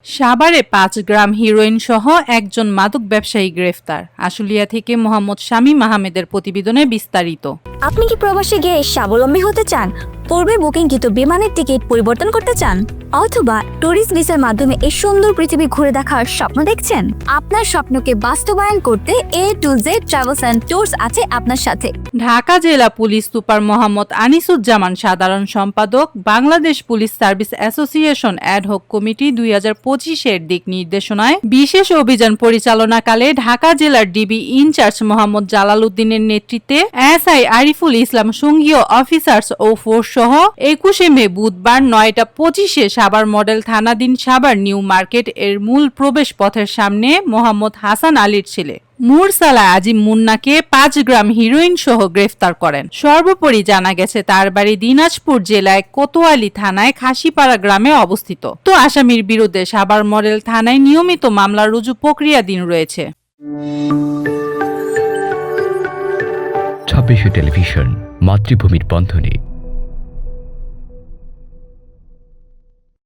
সাভারে ৫ গ্রাম হিরোইন সহ একজন মাদক ব্যবসায়ী গ্রেফতার। আশুলিয়া থেকে মোহাম্মদ শামীম আহমেদের প্রতিবেদনে বিস্তারিত। আপনি কি প্রবাসে গিয়ে স্বাবলম্বী হতে চান? পূর্বে বুকিংকৃত বিমানের টিকিট পরিবর্তন করতে চান, অথবা ট্যুরিস্ট ভিসার মাধ্যমে এই সুন্দর পৃথিবী ঘুরে দেখার স্বপ্ন দেখছেন? আপনার স্বপ্নকে বাস্তবায়ন করতে A to Z travels and tours আছে আপনার সাথে। ঢাকা জেলা পুলিশ সুপার মোহাম্মদ আনিসুজ্জামান সাধারণ সম্পাদক, Bangladesh police service association ad hoc committee 2025-এর দিক নির্দেশনায় বিশেষ অভিযান পরিচালনাকালে ঢাকা জেলার ডিবি ইনচার্জ মোহাম্মদ জালাল উদ্দিনের নেতৃত্বে এসআই আরিফুল ইসলাম সঙ্গীয় অফিসার্স ও ফোর্স সহ 21শে মে বুধবার 9টা 25-এ সাভার মডেল থানাধীন সাভার নিউ মার্কেট এর মূল প্রবেশ পথের সামনে মোহাম্মদ হাসান আলীর ছেলে মুরসালা আজিম মুন্নাকে ৫ গ্রাম হিরোইন সহ গ্রেফতার করেন। সর্বোপরি জানা গেছে তার বাড়ি দিনাজপুর জেলায় কোতোয়ালি থানায় খাসিপাড়া গ্রামে অবস্থিত। তো আসামির বিরুদ্ধে সাভার মডেল থানায় নিয়মিত মামলা রুজু প্রক্রিয়াধীন রয়েছে। 26 টেলিভিশন, মাতৃভূমির বন্ধনে।